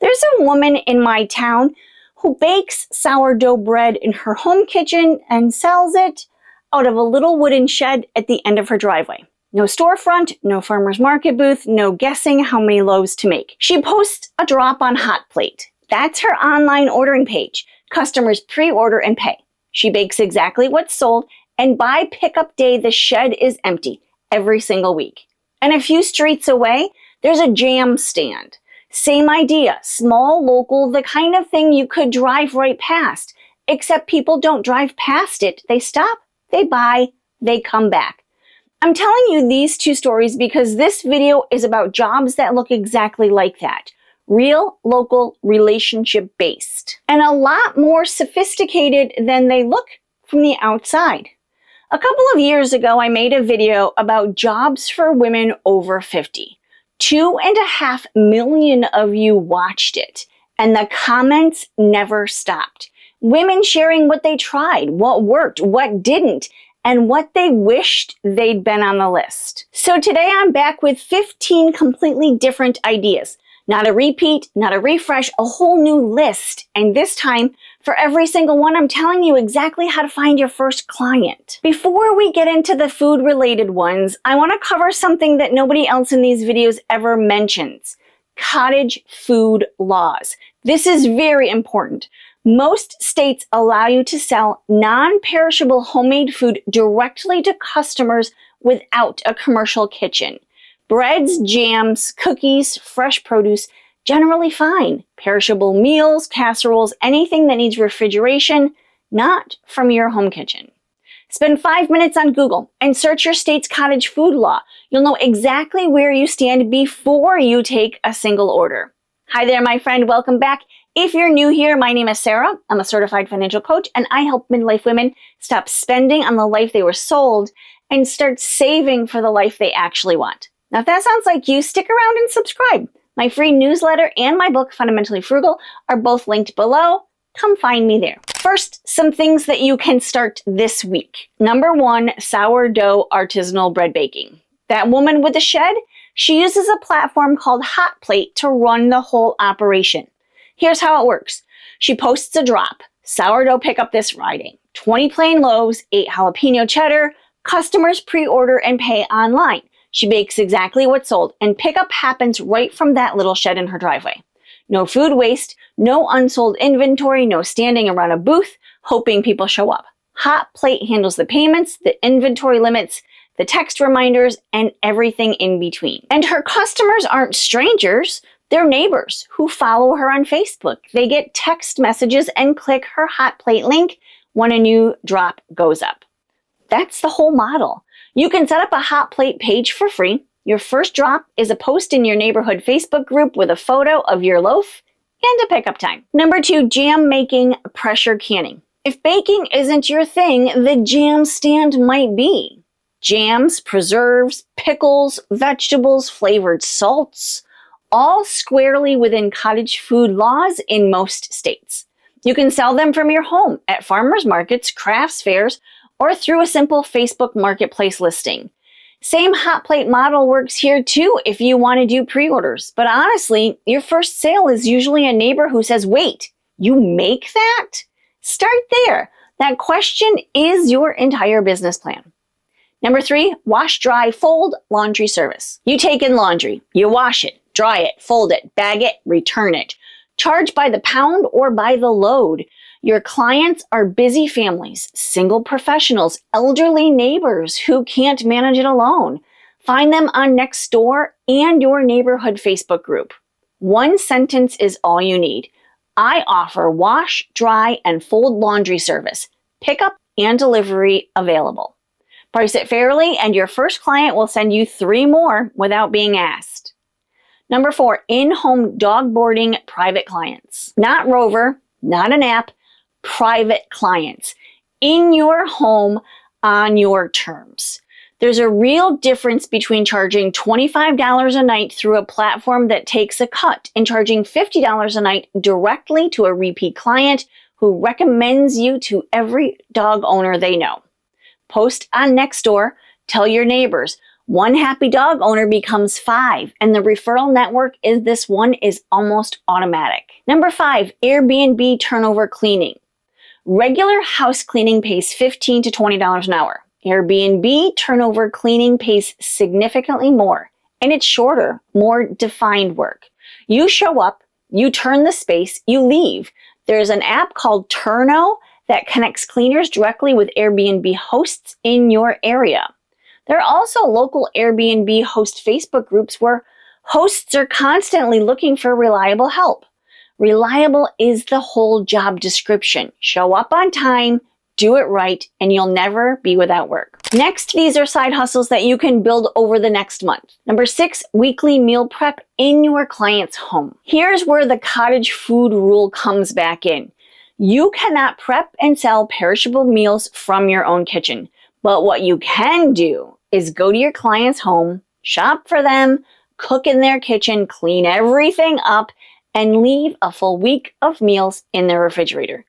There's a woman in my town who bakes sourdough bread in her home kitchen and sells it out of a little wooden shed at the end of her driveway. No storefront, no farmer's market booth, no guessing how many loaves to make. She posts a drop on Hot Plate. That's her online ordering page. Customers pre-order and pay. She bakes exactly what's sold, and by pickup day, the shed is empty every single week. And a few streets away, there's a jam stand. Same idea, small, local, the kind of thing you could drive right past, except people don't drive past it. They stop, they buy, they come back. I'm telling you these two stories because this video is about jobs that look exactly like that. Real, local, relationship-based, and a lot more sophisticated than they look from the outside. A couple of years ago, I made a video about jobs for women over 50. 2.5 million of you watched it, and the comments never stopped. Women sharing what they tried, what worked, what didn't, and what they wished they'd been on the list. So today I'm back with 15 completely different ideas. Not a repeat, not a refresh, a whole new list. And this time, for every single one, I'm telling you exactly how to find your first client. Before we get into the food-related ones, I want to cover something that nobody else in these videos ever mentions. Cottage food laws. This is very important. Most states allow you to sell non-perishable homemade food directly to customers without a commercial kitchen. Breads, jams, cookies, fresh produce, generally fine. Perishable meals, casseroles, anything that needs refrigeration, not from your home kitchen. Spend 5 minutes on Google and search your state's cottage food law. You'll know exactly where you stand before you take a single order. Hi there, my friend. Welcome back. If you're new here, my name is Sarah. I'm a certified financial coach, and I help midlife women stop spending on the life they were sold and start saving for the life they actually want. Now, if that sounds like you, stick around and subscribe. My free newsletter and my book, Fundamentally Frugal, are both linked below. Come find me there. First, some things that you can start this week. Number 1, sourdough artisanal bread baking. That woman with the shed, she uses a platform called Hot Plate to run the whole operation. Here's how it works. She posts a drop. Sourdough pickup this Friday. 20 plain loaves, 8 jalapeno cheddar. Customers pre-order and pay online. She bakes exactly what's sold, and pickup happens right from that little shed in her driveway. No food waste, no unsold inventory, no standing around a booth hoping people show up. Hot Plate handles the payments, the inventory limits, the text reminders, and everything in between. And her customers aren't strangers. They're neighbors who follow her on Facebook. They get text messages and click her Hot Plate link when a new drop goes up. That's the whole model. You can set up a Hot Plate page for free. Your first drop is a post in your neighborhood Facebook group with a photo of your loaf and a pickup time. Number 2, jam making, pressure canning. If baking isn't your thing, the jam stand might be. Jams, preserves, pickles, vegetables, flavored salts, all squarely within cottage food laws in most states. You can sell them from your home at farmers markets, crafts fairs, or through a simple Facebook marketplace listing. Same Hot Plate model works here too if you want to do pre-orders. But honestly, your first sale is usually a neighbor who says, "Wait, you make that?" Start there. That question is your entire business plan. Number 3, wash, dry, fold laundry service. You take in laundry, you wash it, dry it, fold it, bag it, return it. Charge by the pound or by the load. Your clients are busy families, single professionals, elderly neighbors who can't manage it alone. Find them on Nextdoor and your neighborhood Facebook group. One sentence is all you need. I offer wash, dry, and fold laundry service. Pickup and delivery available. Price it fairly, and your first client will send you 3 more without being asked. Number 4, in-home dog boarding private clients. Not Rover, not an app, private clients. In your home, on your terms. There's a real difference between charging $25 a night through a platform that takes a cut and charging $50 a night directly to a repeat client who recommends you to every dog owner they know. Post on Nextdoor, tell your neighbors, One happy dog owner becomes 5, and the referral network is almost automatic. Number 5, Airbnb turnover cleaning. Regular house cleaning pays $15 to $20 an hour. Airbnb turnover cleaning pays significantly more, and it's shorter, more defined work. You show up, you turn the space, you leave. There's an app called Turno that connects cleaners directly with Airbnb hosts in your area. There are also local Airbnb host Facebook groups where hosts are constantly looking for reliable help. Reliable is the whole job description. Show up on time, do it right, and you'll never be without work. Next, these are side hustles that you can build over the next month. Number 6, weekly meal prep in your client's home. Here's where the cottage food rule comes back in. You cannot prep and sell perishable meals from your own kitchen, but what you can do is go to your client's home, shop for them, cook in their kitchen, clean everything up, and leave a full week of meals in their refrigerator.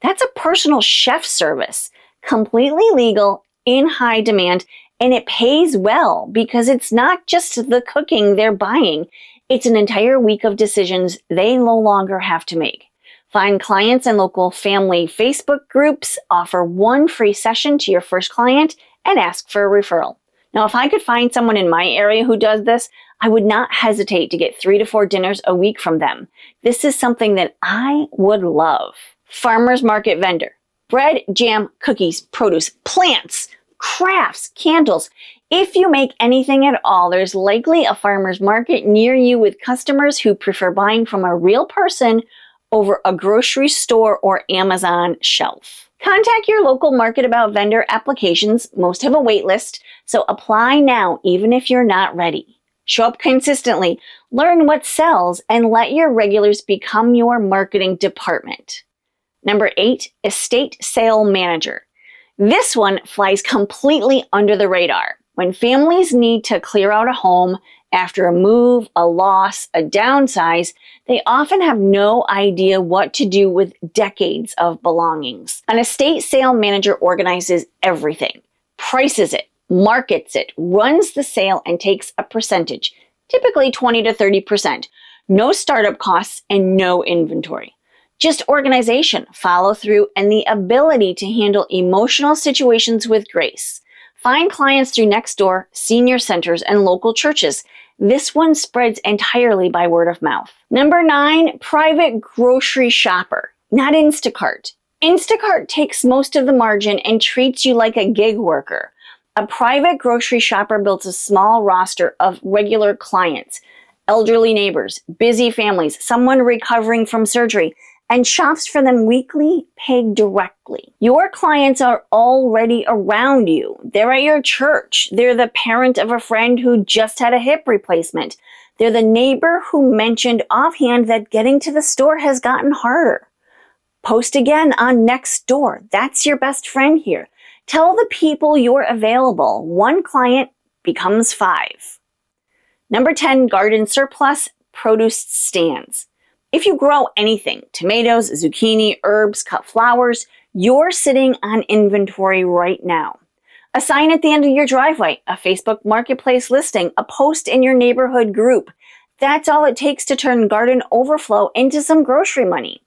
That's a personal chef service, completely legal, in high demand, and it pays well because it's not just the cooking they're buying, it's an entire week of decisions they no longer have to make. Find clients and local family Facebook groups, offer one free session to your first client, and ask for a referral. Now, if I could find someone in my area who does this, I would not hesitate to get 3 to 4 dinners a week from them. This is something that I would love. Farmers market vendor. Bread, jam, cookies, produce, plants, crafts, candles. If you make anything at all, there's likely a farmer's market near you with customers who prefer buying from a real person over a grocery store or Amazon shelf. Contact your local market about vendor applications. Most have a wait list, so apply now even if you're not ready. Show up consistently, learn what sells, and let your regulars become your marketing department. Number 8, estate sale manager. This one flies completely under the radar. When families need to clear out a home after a move, a loss, a downsize, they often have no idea what to do with decades of belongings. An estate sale manager organizes everything, prices it, markets it, runs the sale, and takes a percentage, typically 20 to 30%. No startup costs and no inventory. Just organization, follow through, and the ability to handle emotional situations with grace. Find clients through Nextdoor, senior centers, and local churches. This one spreads entirely by word of mouth. Number 9, private grocery shopper, not Instacart. Instacart takes most of the margin and treats you like a gig worker. A private grocery shopper builds a small roster of regular clients, elderly neighbors, busy families, someone recovering from surgery, and shops for them weekly, paid directly. Your clients are already around you. They're at your church. They're the parent of a friend who just had a hip replacement. They're the neighbor who mentioned offhand that getting to the store has gotten harder. Post again on Nextdoor. That's your best friend here. Tell the people you're available. One client becomes 5. Number 10, garden surplus, produce stands. If you grow anything, tomatoes, zucchini, herbs, cut flowers, you're sitting on inventory right now. A sign at the end of your driveway, a Facebook marketplace listing, a post in your neighborhood group. That's all it takes to turn garden overflow into some grocery money.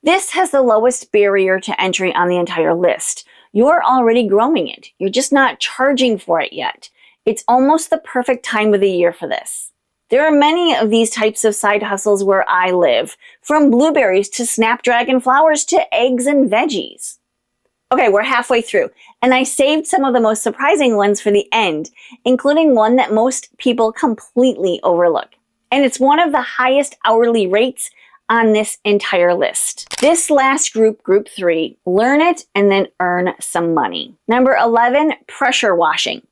This has the lowest barrier to entry on the entire list. You're already growing it. You're just not charging for it yet. It's almost the perfect time of the year for this. There are many of these types of side hustles where I live, from blueberries to snapdragon flowers to eggs and veggies. Okay, we're halfway through, and I saved some of the most surprising ones for the end, including one that most people completely overlook. And it's one of the highest hourly rates on this entire list. This last group, group 3, learn it and then earn some money. Number 11, pressure washing.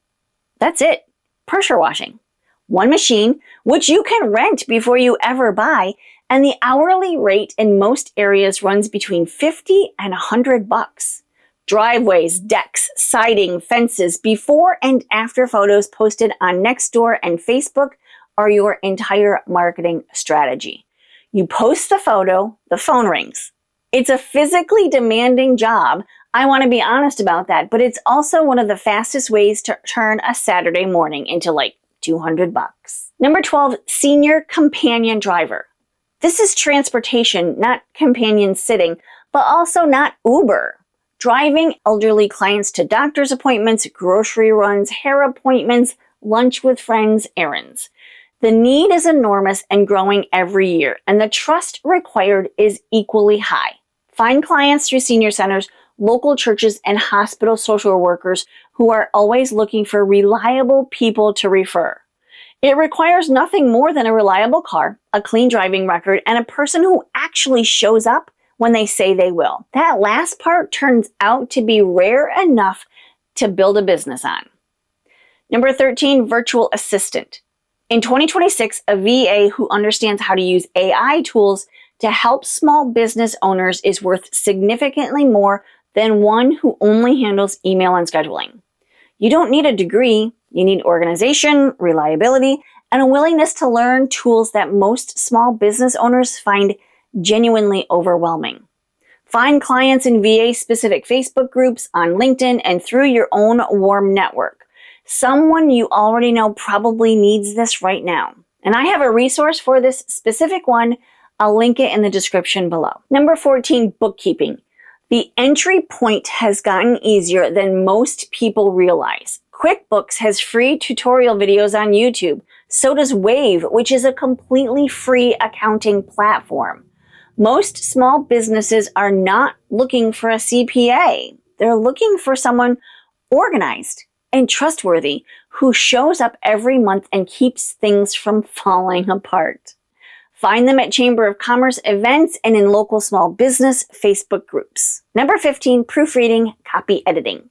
That's it, pressure washing. One machine, which you can rent before you ever buy, and the hourly rate in most areas runs between $50 and $100. Driveways, decks, siding, fences, before and after photos posted on Nextdoor and Facebook are your entire marketing strategy. You post the photo, the phone rings. It's a physically demanding job I want to be honest about that, but it's also one of the fastest ways to turn a Saturday morning into like $200. Number 12, senior companion driver. This is transportation, not companion sitting, but also not Uber. Driving elderly clients to doctor's appointments, grocery runs, hair appointments, lunch with friends, errands. The need is enormous and growing every year, and the trust required is equally high. Find clients through senior centers, local churches, and hospital social workers who are always looking for reliable people to refer. It requires nothing more than a reliable car, a clean driving record, and a person who actually shows up when they say they will. That last part turns out to be rare enough to build a business on. Number 13, virtual assistant. In 2026, a VA who understands how to use AI tools to help small business owners is worth significantly more than one who only handles email and scheduling. You don't need a degree, you need organization, reliability, and a willingness to learn tools that most small business owners find genuinely overwhelming. Find clients in VA-specific Facebook groups, on LinkedIn, and through your own warm network. Someone you already know probably needs this right now. And I have a resource for this specific one. I'll link it in the description below. Number 14, bookkeeping. The entry point has gotten easier than most people realize. QuickBooks has free tutorial videos on YouTube. So does Wave, which is a completely free accounting platform. Most small businesses are not looking for a CPA. They're looking for someone organized and trustworthy who shows up every month and keeps things from falling apart. Find them at Chamber of Commerce events and in local small business Facebook groups. Number 15, proofreading, copy editing.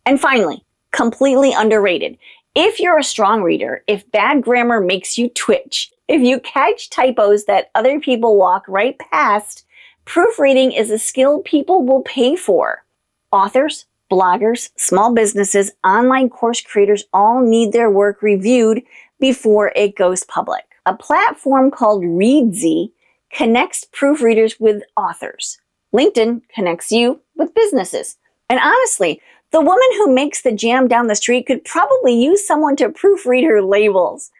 And finally, completely underrated. If you're a strong reader, if bad grammar makes you twitch, if you catch typos that other people walk right past, proofreading is a skill people will pay for. Authors, bloggers, small businesses, online course creators all need their work reviewed before it goes public. A platform called Readsy connects proofreaders with authors. LinkedIn connects you with businesses. And honestly, the woman who makes the jam down the street could probably use someone to proofread her labels.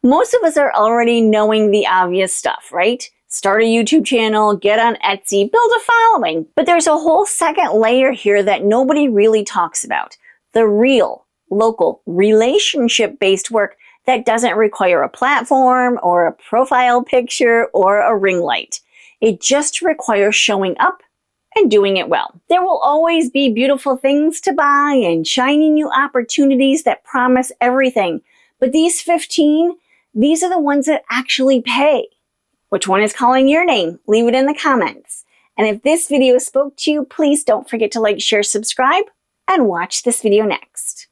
Most of us are already knowing the obvious stuff, right? Start a YouTube channel, get on Etsy, build a following. But there's a whole second layer here that nobody really talks about. The real, local, relationship-based work that doesn't require a platform or a profile picture or a ring light. It just requires showing up and doing it well. There will always be beautiful things to buy and shiny new opportunities that promise everything. But these 15, these are the ones that actually pay. Which one is calling your name? Leave it in the comments. And if this video spoke to you, please don't forget to like, share, subscribe, and watch this video next.